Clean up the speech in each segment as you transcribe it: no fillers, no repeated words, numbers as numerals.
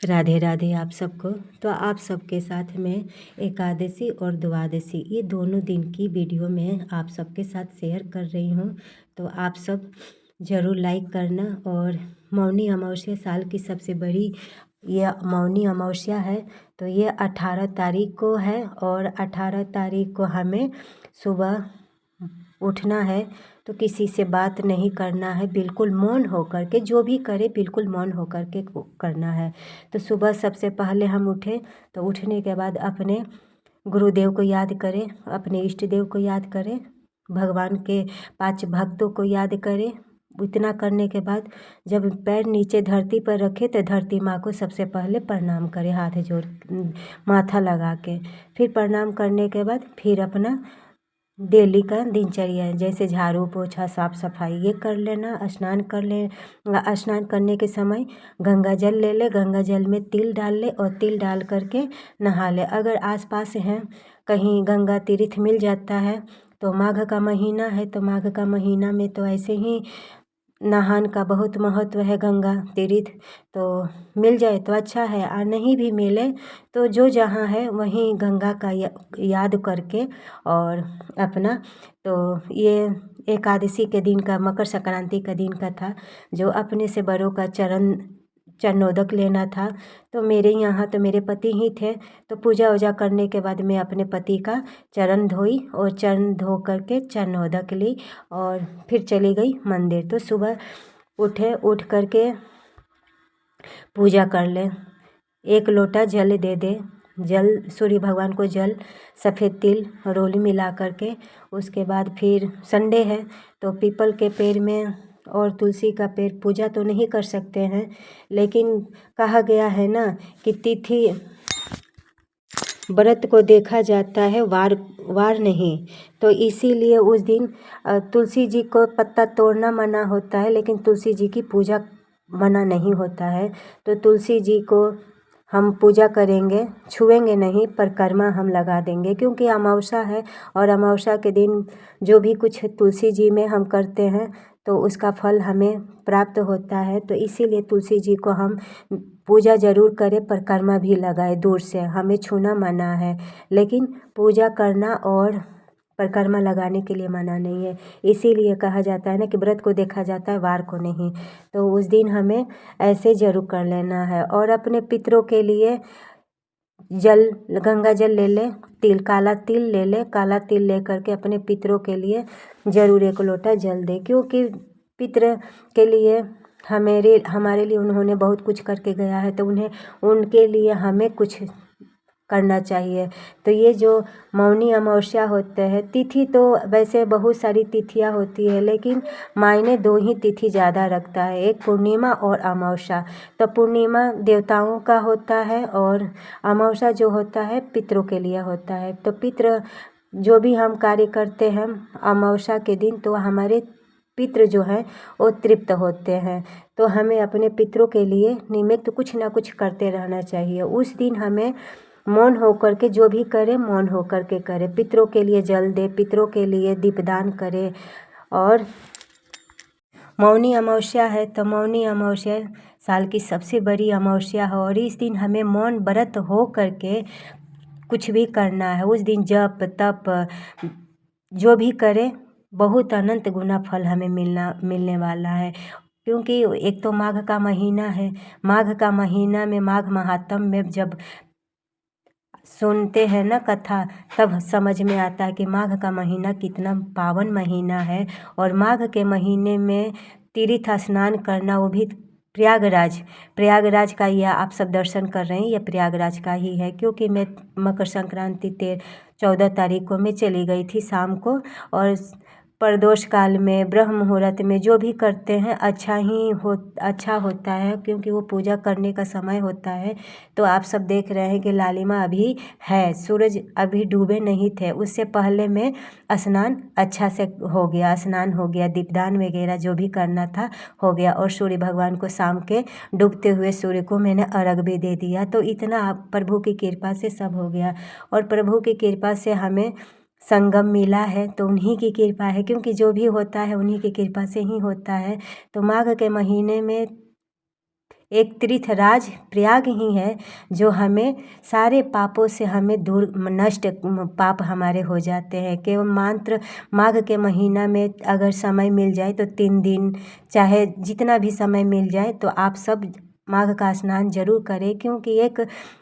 राधे राधे आप सबको। तो आप सबके साथ में एकादशी और द्वादशी ये दोनों दिन की वीडियो में आप सबके साथ शेयर कर रही हूँ। तो आप सब ज़रूर लाइक करना। और मौनी अमावस्या साल की सबसे बड़ी ये मौनी अमावस्या है। तो ये 18 तारीख को है और 18 तारीख को हमें सुबह उठना है। तो किसी से बात नहीं करना है, बिल्कुल मौन होकर के, जो भी करे बिल्कुल मौन होकर के करना है। तो सुबह सबसे पहले हम उठे तो उठने के बाद अपने गुरुदेव को याद करें, अपने इष्ट देव को याद करें, भगवान के 5 भक्तों को याद करें। इतना करने के बाद जब पैर नीचे धरती पर रखे तो धरती माँ को सबसे पहले प्रणाम करें, हाथ जोड़ माथा लगा के। फिर प्रणाम करने के बाद फिर अपना डेली का दिनचर्या है, जैसे झाड़ू पोछा साफ सफाई ये कर लेना। स्नान कर ले, स्नान करने के समय गंगा जल ले ले, गंगा जल में तिल डाल ले और तिल डाल करके नहा ले। अगर आसपास हैं कहीं गंगा तीर्थ मिल जाता है तो माघ का महीना है तो माघ का महीना में तो ऐसे ही नहान का बहुत महत्व है। गंगा तीर्थ तो मिल जाए तो अच्छा है, और नहीं भी मिले तो जो जहाँ है वहीं गंगा का याद करके और अपना। तो ये एकादशी के दिन का, मकर संक्रांति का दिन का था, जो अपने से बड़ों का चरणोदक लेना था। तो मेरे यहाँ तो मेरे पति ही थे, तो पूजा वूजा करने के बाद मैं अपने पति का चरण धोई और चरण धो करके चरणोदक ली और फिर चली गई मंदिर। तो सुबह उठ करके पूजा कर ले, 1 लोटा जल दे दे, जल सूर्य भगवान को जल, सफ़ेद तिल रोली मिला करके। उसके बाद फिर संडे है तो पीपल के पेड़ में और तुलसी का पेड़ पूजा तो नहीं कर सकते हैं, लेकिन कहा गया है ना कि तिथि व्रत को देखा जाता है, वार नहीं। तो इसीलिए उस दिन तुलसी जी को पत्ता तोड़ना मना होता है, लेकिन तुलसी जी की पूजा मना नहीं होता है। तो तुलसी जी को हम पूजा करेंगे, छुएंगे नहीं, परिक्रमा हम लगा देंगे, क्योंकि अमावस्या है और अमावस्या के दिन जो भी कुछ तुलसी जी में हम करते हैं तो उसका फल हमें प्राप्त होता है। तो इसीलिए तुलसी जी को हम पूजा ज़रूर करें, परिक्रमा भी लगाए, दूर से हमें छूना मना है, लेकिन पूजा करना और परिक्रमा लगाने के लिए मना नहीं है। इसीलिए कहा जाता है ना कि व्रत को देखा जाता है, वार को नहीं। तो उस दिन हमें ऐसे ज़रूर कर लेना है। और अपने पितरों के लिए जल, गंगा जल ले ले, काला तिल ले ले, काला तिल ले करके अपने पितरों के लिए ज़रूर 1 लोटा जल दे, क्योंकि पितर के लिए हमारे लिए उन्होंने बहुत कुछ करके गया है, तो उनके लिए हमें कुछ करना चाहिए। तो ये जो मौनी अमावस्या होते हैं, तिथि तो वैसे बहुत सारी तिथियां होती है, लेकिन मायने 2 ही तिथि ज़्यादा रखता है, एक पूर्णिमा और अमावस्या। तो पूर्णिमा देवताओं का होता है और अमावस्या जो होता है पितरों के लिए होता है। तो पितृ जो भी हम कार्य करते हैं अमावस्या के दिन, तो हमारे पितृ जो हैं वो तृप्त होते हैं। तो हमें अपने पितरों के लिए निमित्त कुछ ना कुछ करते रहना चाहिए। उस दिन हमें मौन होकर के जो भी करे, मौन होकर के करे, पितरों के लिए जल दे, पितरों के लिए दीपदान करे। और मौनी अमावस्या है तो मौनी अमावस्या साल की सबसे बड़ी अमावस्या है, और इस दिन हमें मौन व्रत हो करके कुछ भी करना है। उस दिन जप तप जो भी करे बहुत अनंत गुना फल हमें मिलने वाला है। क्योंकि एक तो माघ का महीना है, माघ का महीना में माघ महात्म में जब सुनते हैं ना कथा, तब समझ में आता है कि माघ का महीना कितना पावन महीना है। और माघ के महीने में तीर्थ स्नान करना, वो भी प्रयागराज का यह आप सब दर्शन कर रहे हैं, यह प्रयागराज का ही है। क्योंकि मैं मकर संक्रांति 14 तारीख को मैं चली गई थी शाम को, और प्रदोष काल में ब्रह्म मुहूर्त में जो भी करते हैं अच्छा होता है, क्योंकि वो पूजा करने का समय होता है। तो आप सब देख रहे हैं कि लालिमा अभी है, सूरज अभी डूबे नहीं थे, उससे पहले में स्नान अच्छा से हो गया, स्नान हो गया, दीपदान वगैरह जो भी करना था हो गया, और सूर्य भगवान को शाम के डूबते हुए सूर्य को मैंने अर्घ भी दे दिया। तो इतना प्रभु की कृपा से सब हो गया, और प्रभु की कृपा से हमें संगम मिला है, तो उन्हीं की कृपा है, क्योंकि जो भी होता है उन्हीं की कृपा से ही होता है। तो माघ के महीने में एक तीर्थराज प्रयाग ही है जो हमें सारे पापों से हमें दूर नष्ट पाप हमारे हो जाते हैं। केवल मात्र माघ के महीना में अगर समय मिल जाए तो 3 दिन चाहे जितना भी समय मिल जाए तो आप सब माघ का स्नान जरूर करें, क्योंकि एक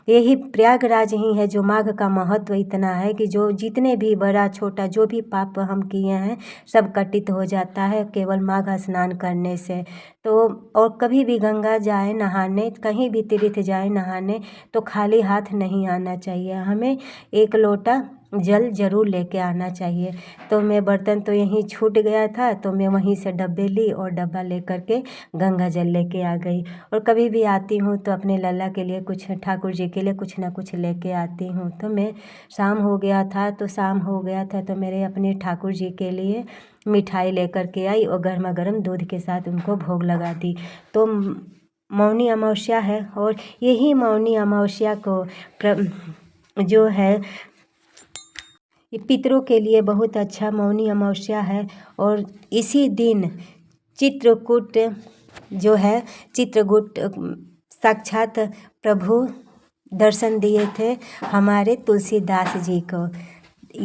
यही प्रयागराज ही है जो माघ का महत्व इतना है कि जो जितने भी बड़ा छोटा जो भी पाप हम किए हैं सब कटित हो जाता है केवल माघ स्नान करने से। तो और कभी भी गंगा जाए नहाने, कहीं भी तीर्थ जाए नहाने तो खाली हाथ नहीं आना चाहिए, हमें 1 लोटा जल ज़रूर लेके आना चाहिए। तो मैं बर्तन तो यहीं छूट गया था तो मैं वहीं से डब्बे ली और डब्बा लेकर के गंगा जल लेके आ गई। और कभी भी आती हूँ तो अपने लल्ला के लिए कुछ, ठाकुर जी के लिए कुछ ना कुछ लेके आती हूँ। तो मैं शाम हो गया था तो मेरे अपने ठाकुर जी के लिए मिठाई लेकर के आई और गर्मा गर्म दूध के साथ उनको भोग लगा दी। तो मौनी अमावस्या है और यही मौनी अमावस्या को जो है ये पितरों के लिए बहुत अच्छा मौनी अमावस्या है। और इसी दिन चित्रकूट जो है, चित्रकूट साक्षात प्रभु दर्शन दिए थे हमारे तुलसीदास जी को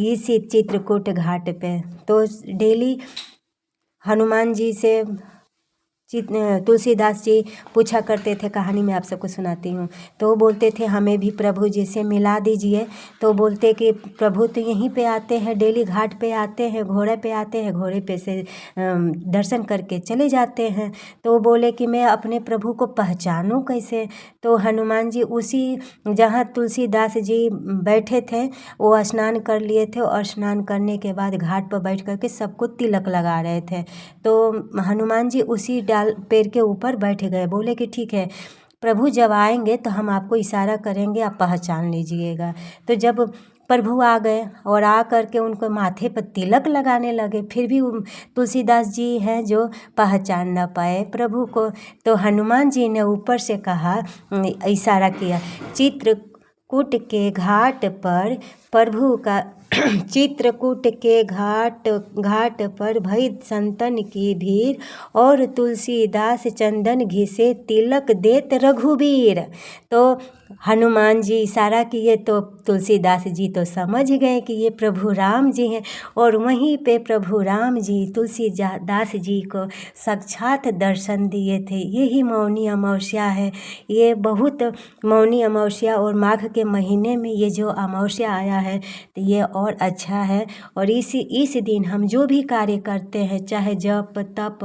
इसी चित्रकूट घाट पे। तो डेली हनुमान जी से तुलसीदास जी पूछा करते थे, कहानी में आप सबको सुनाती हूँ। तो वो बोलते थे हमें भी प्रभु जी से मिला दीजिए। तो बोलते कि प्रभु तो यहीं पे आते हैं, डेली घाट पे आते हैं, घोड़े पे आते हैं, घोड़े पे से दर्शन करके चले जाते हैं। तो वो बोले कि मैं अपने प्रभु को पहचानूँ कैसे। तो हनुमान जी उसी जहाँ तुलसीदास जी बैठे थे वो स्नान कर लिए थे और स्नान करने के बाद घाट पर बैठ करके सबको तिलक लगा रहे थे। तो हनुमान जी उसी डाल पेड़ के ऊपर बैठ गए, बोले कि ठीक है प्रभु जब आएंगे तो हम आपको इशारा करेंगे, आप पहचान लीजिएगा। तो जब प्रभु आ गए और आ करके उनको माथे पर तिलक लगाने लगे, फिर भी तुलसीदास जी हैं जो पहचान ना पाए प्रभु को। तो हनुमान जी ने ऊपर से कहा, इशारा किया, चित्रकूट के घाट पर प्रभु का चित्रकूट के घाट पर भई संतन की भीड़ और तुलसीदास चंदन घिसे तिलक देत रघुबीर। तो हनुमान जी इशारा किए तो तुलसीदास जी तो समझ गए कि ये प्रभु राम जी हैं। और वहीं पे प्रभु राम जी तुलसीदास जी को साक्षात दर्शन दिए थे। यही मौनी अमावस्या है। ये बहुत मौनी अमावस्या और माघ के महीने में ये जो अमावस्या आया है तो ये और अच्छा है। और इस दिन हम जो भी कार्य करते हैं, चाहे जप तप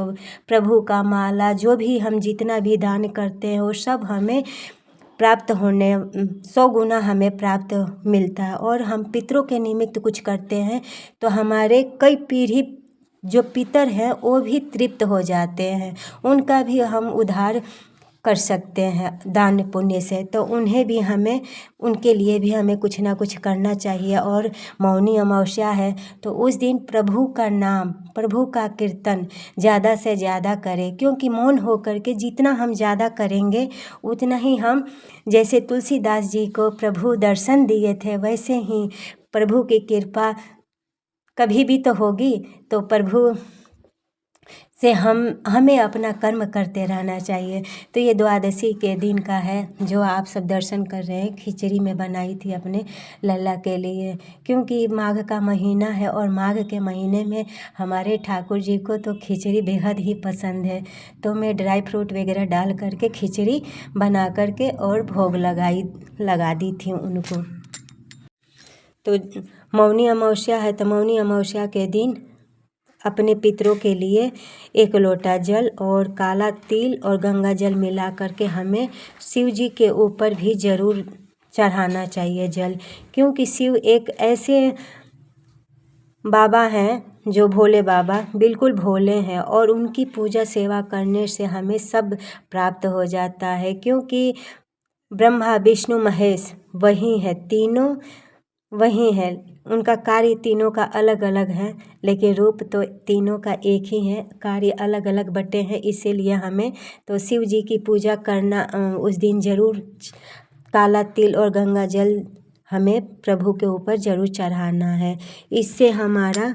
प्रभु का माला जो भी हम जितना भी दान करते हैं वो सब हमें प्राप्त होने 100 गुना हमें प्राप्त मिलता है। और हम पितरों के निमित्त कुछ करते हैं तो हमारे कई पीढ़ी जो पितर हैं वो भी तृप्त हो जाते हैं, उनका भी हम उद्धार कर सकते हैं दान पुण्य से। तो उन्हें भी हमें, उनके लिए भी हमें कुछ ना कुछ करना चाहिए। और मौनी अमावस्या है तो उस दिन प्रभु का नाम, प्रभु का कीर्तन ज़्यादा से ज़्यादा करें, क्योंकि मौन होकर के जितना हम ज़्यादा करेंगे उतना ही हम, जैसे तुलसीदास जी को प्रभु दर्शन दिए थे वैसे ही प्रभु की कृपा कभी भी तो होगी। तो प्रभु से हमें अपना कर्म करते रहना चाहिए। तो ये द्वादशी के दिन का है जो आप सब दर्शन कर रहे हैं। खिचड़ी में बनाई थी अपने लल्ला के लिए, क्योंकि माघ का महीना है और माघ के महीने में हमारे ठाकुर जी को तो खिचड़ी बेहद ही पसंद है। तो मैं ड्राई फ्रूट वगैरह डाल करके खिचड़ी बना करके और भोग लगा दी थी उनको। तो मौनी अमावस्या है तो मौनी अमावस्या के दिन अपने पितरों के लिए 1 लोटा जल और काला तिल और गंगा जल मिला करके हमें शिव जी के ऊपर भी ज़रूर चढ़ाना चाहिए जल, क्योंकि शिव एक ऐसे बाबा हैं जो भोले बाबा बिल्कुल भोले हैं और उनकी पूजा सेवा करने से हमें सब प्राप्त हो जाता है। क्योंकि ब्रह्मा विष्णु महेश वही है, तीनों वही है, उनका कार्य तीनों का अलग अलग है लेकिन रूप तो तीनों का एक ही है, कार्य अलग अलग बटे हैं। इसीलिए हमें तो शिव जी की पूजा करना उस दिन ज़रूर काला तिल और गंगा जल हमें प्रभु के ऊपर ज़रूर चढ़ाना है। इससे हमारा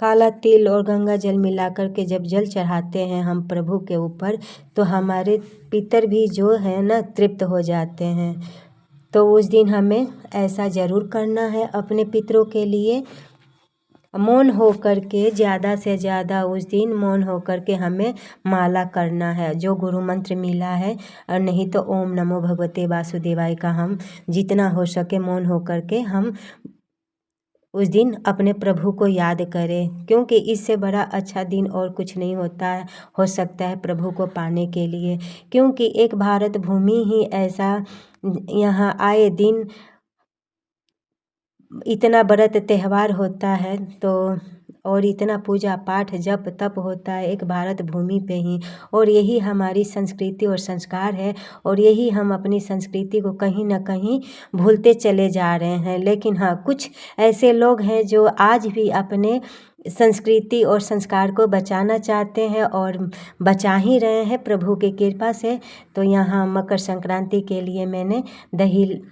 काला तिल और गंगा जल मिलाकर के जब जल चढ़ाते हैं हम प्रभु के ऊपर, तो हमारे पितर भी जो है ना तृप्त हो जाते हैं। तो उस दिन हमें ऐसा ज़रूर करना है अपने पितरों के लिए। मौन हो कर के ज़्यादा से ज़्यादा उस दिन मौन हो कर के हमें माला करना है, जो गुरु मंत्र मिला है। और नहीं तो ओम नमो भगवते वासुदेवाय का हम जितना हो सके मौन हो कर के हम उस दिन अपने प्रभु को याद करें, क्योंकि इससे बड़ा अच्छा दिन और कुछ नहीं होता है, हो सकता है प्रभु को पाने के लिए। क्योंकि एक भारत भूमि ही ऐसा यहाँ आए दिन इतना व्रत त्यौहार होता है, तो और इतना पूजा पाठ जप तप होता है एक भारत भूमि पे ही। और यही हमारी संस्कृति और संस्कार है, और यही हम अपनी संस्कृति को कहीं ना कहीं भूलते चले जा रहे हैं। लेकिन हाँ, कुछ ऐसे लोग हैं जो आज भी अपने संस्कृति और संस्कार को बचाना चाहते हैं और बचा ही रहे हैं प्रभु की कृपा से। तो यहाँ मकर संक्रांति के लिए मैंने दही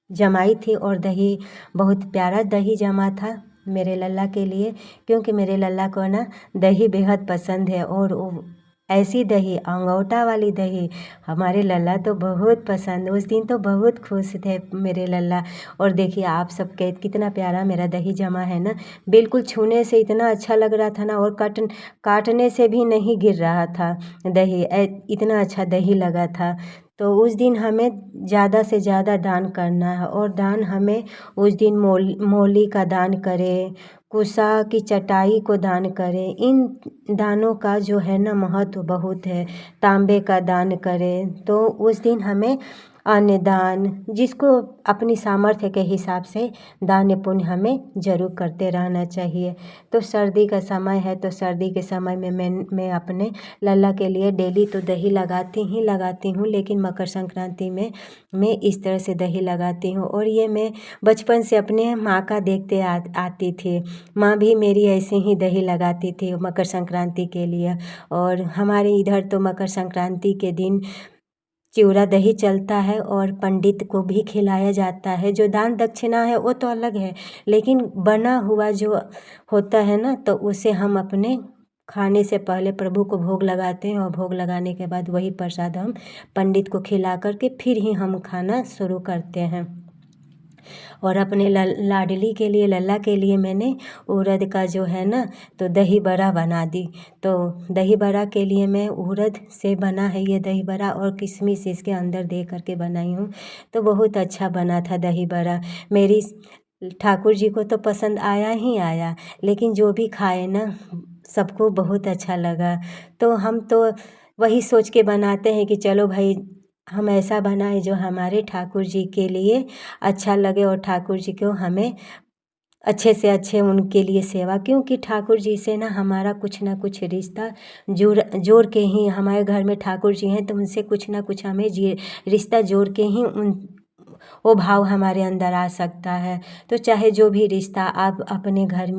जमाई थी, और दही बहुत प्यारा दही जमा था मेरे लल्ला के लिए, क्योंकि मेरे लल्ला को ना दही बेहद पसंद है। और वो ऐसी दही, अंगौटा वाली दही, हमारे लल्ला तो बहुत पसंद। उस दिन तो बहुत खुश थे मेरे लल्ला। और देखिए आप सबके कितना प्यारा मेरा दही जमा है ना, बिल्कुल छूने से इतना अच्छा लग रहा था ना, और काटने से भी नहीं गिर रहा था दही, इतना अच्छा दही लगा था। तो उस दिन हमें ज़्यादा से ज़्यादा दान करना है, और दान हमें उस दिन मोली का दान करें, कुसा की चटाई को दान करें। इन दानों का जो है ना महत्व बहुत है। तांबे का दान करें, तो उस दिन हमें अन्न दान, जिसको अपनी सामर्थ्य के हिसाब से दान पुण्य हमें जरूर करते रहना चाहिए। तो सर्दी का समय है, तो सर्दी के समय में मैं अपने लल्ला के लिए डेली तो दही लगाती हूँ, लेकिन मकर संक्रांति में मैं इस तरह से दही लगाती हूँ। और ये मैं बचपन से अपने माँ का देखते आती थी। माँ भी मेरी ऐसे ही दही लगाती थी मकर संक्रांति के लिए। और हमारे इधर तो मकर संक्रांति के दिन चिवड़ा दही चलता है, और पंडित को भी खिलाया जाता है। जो दान दक्षिणा है वो तो अलग है, लेकिन बना हुआ जो होता है ना, तो उसे हम अपने खाने से पहले प्रभु को भोग लगाते हैं, और भोग लगाने के बाद वही प्रसाद हम पंडित को खिला करके फिर ही हम खाना शुरू करते हैं। और अपने लाडली के लिए, लल्ला के लिए मैंने उड़द का जो है ना तो दही बड़ा बना दी। तो दही बड़ा के लिए मैं उड़द से बना है ये दही बड़ा, और किशमिश इसके अंदर दे करके बनाई हूँ। तो बहुत अच्छा बना था दही बड़ा। मेरी ठाकुर जी को तो पसंद आया ही आया, लेकिन जो भी खाए ना सबको बहुत अच्छा लगा। तो हम तो वही सोच के बनाते हैं कि चलो भाई हम ऐसा बनाए जो हमारे ठाकुर जी के लिए अच्छा लगे, और ठाकुर जी को हमें अच्छे से अच्छे उनके लिए सेवा। क्योंकि ठाकुर जी से ना हमारा कुछ ना कुछ रिश्ता जोड़ के ही, हमारे घर में ठाकुर जी हैं तो उनसे कुछ ना कुछ हमें रिश्ता जोड़ के ही वो भाव हमारे अंदर आ सकता है। तो चाहे जो भी रिश्ता आप अपने घर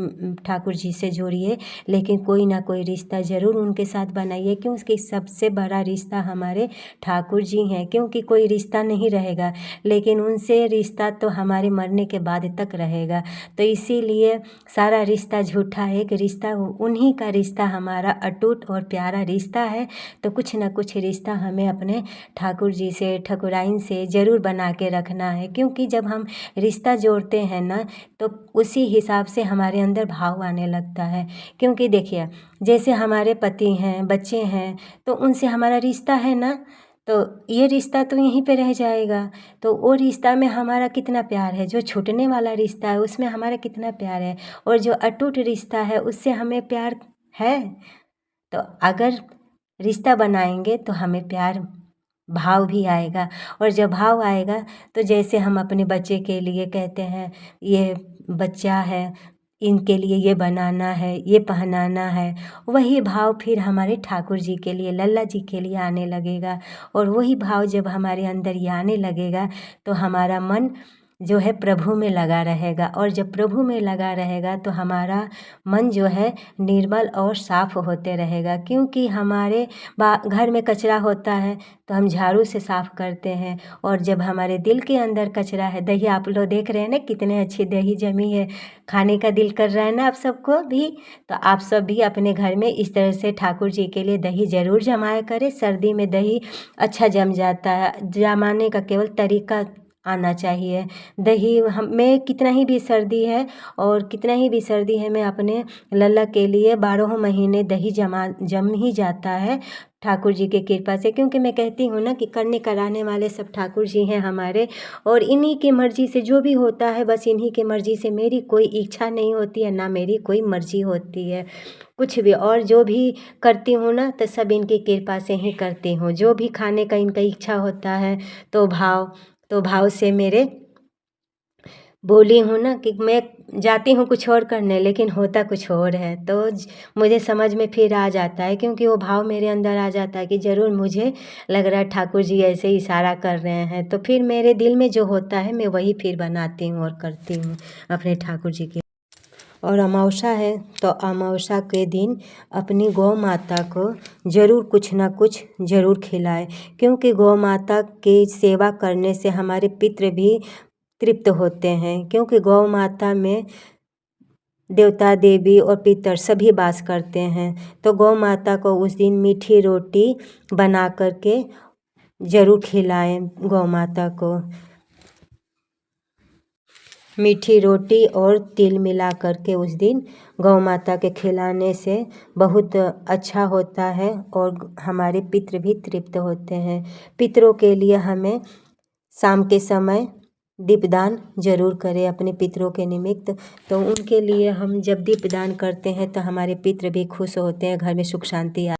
ठाकुर जी से जोड़िए, लेकिन कोई ना कोई रिश्ता ज़रूर उनके साथ बनाइए, क्योंकि सबसे बड़ा रिश्ता हमारे ठाकुर जी हैं। क्योंकि कोई रिश्ता नहीं रहेगा, लेकिन उनसे रिश्ता तो हमारे मरने के बाद तक रहेगा। तो इसीलिए सारा रिश्ता झूठा है, एक रिश्ता उन्हीं का रिश्ता हमारा अटूट और प्यारा रिश्ता है। तो कुछ ना कुछ रिश्ता हमें अपने ठाकुर जी से, ठाकुराइन से ज़रूर बना के रखना है। क्योंकि जब हम रिश्ता जोड़ते हैं ना, तो उसी हिसाब से हमारे अंदर भाव आने लगता है। क्योंकि देखिए, जैसे हमारे पति हैं, बच्चे हैं, तो उनसे हमारा रिश्ता है ना, तो ये रिश्ता तो यहीं पे रह जाएगा। तो वो रिश्ता में हमारा कितना प्यार है, जो छूटने वाला रिश्ता है उसमें हमारा कितना प्यार है, और जो अटूट रिश्ता है उससे हमें प्यार है। तो अगर रिश्ता बनाएंगे तो हमें प्यार भाव भी आएगा। और जब भाव आएगा, तो जैसे हम अपने बच्चे के लिए कहते हैं ये बच्चा है, इनके लिए ये बनाना है, ये पहनाना है, वही भाव फिर हमारे ठाकुर जी के लिए, लल्ला जी के लिए आने लगेगा। और वही भाव जब हमारे अंदर ये आने लगेगा, तो हमारा मन जो है प्रभु में लगा रहेगा। और जब प्रभु में लगा रहेगा तो हमारा मन जो है निर्मल और साफ़ होते रहेगा। क्योंकि हमारे घर में कचरा होता है तो हम झाड़ू से साफ़ करते हैं, और जब हमारे दिल के अंदर कचरा है, दही आप लोग देख रहे हैं ना कितने अच्छी दही जमी है, खाने का दिल कर रहा है ना आप सबको भी। तो आप सब भी अपने घर में इस तरह से ठाकुर जी के लिए दही ज़रूर जमाया करें। सर्दी में दही अच्छा जम जाता है, जमाने का केवल तरीका आना चाहिए। दही हमें कितना ही भी सर्दी है और कितना ही भी सर्दी है, मैं अपने लल्ला के लिए 12 महीने दही जम ही जाता है ठाकुर जी की कृपा से। क्योंकि मैं कहती हूँ ना कि करने कराने वाले सब ठाकुर जी हैं हमारे, और इन्हीं की मर्ज़ी से जो भी होता है बस इन्हीं की मर्ज़ी से। मेरी कोई इच्छा नहीं होती है, ना मेरी कोई मर्ज़ी होती है कुछ भी। और जो भी करती हूँ ना तो सब इनकी कृपा से ही करती हूँ। जो भी खाने का इनका इच्छा होता है तो भाव से मेरे बोली हूँ ना कि मैं जाती हूँ कुछ और करने, लेकिन होता कुछ और है। तो मुझे समझ में फिर आ जाता है, क्योंकि वो भाव मेरे अंदर आ जाता है कि ज़रूर मुझे लग रहा है ठाकुर जी ऐसे ही इशारा कर रहे हैं। तो फिर मेरे दिल में जो होता है मैं वही फिर बनाती हूँ और करती हूँ अपने ठाकुर जी की। और अमावस्या है तो अमावस्या के दिन अपनी गौ माता को ज़रूर कुछ ना कुछ ज़रूर खिलाएं। क्योंकि गौ माता की सेवा करने से हमारे पितृ भी तृप्त होते हैं। क्योंकि गौ माता में देवता देवी और पितर सभी वास करते हैं। तो गौ माता को उस दिन मीठी रोटी बना करके ज़रूर खिलाएं। गौ माता को मीठी रोटी और तिल मिला करके उस दिन गौ माता के खिलाने से बहुत अच्छा होता है, और हमारे पितृ भी तृप्त होते हैं। पितरों के लिए हमें शाम के समय दीपदान ज़रूर करें अपने पितरों के निमित्त। तो उनके लिए हम जब दीपदान करते हैं तो हमारे पितृ भी खुश होते हैं, घर में सुख शांति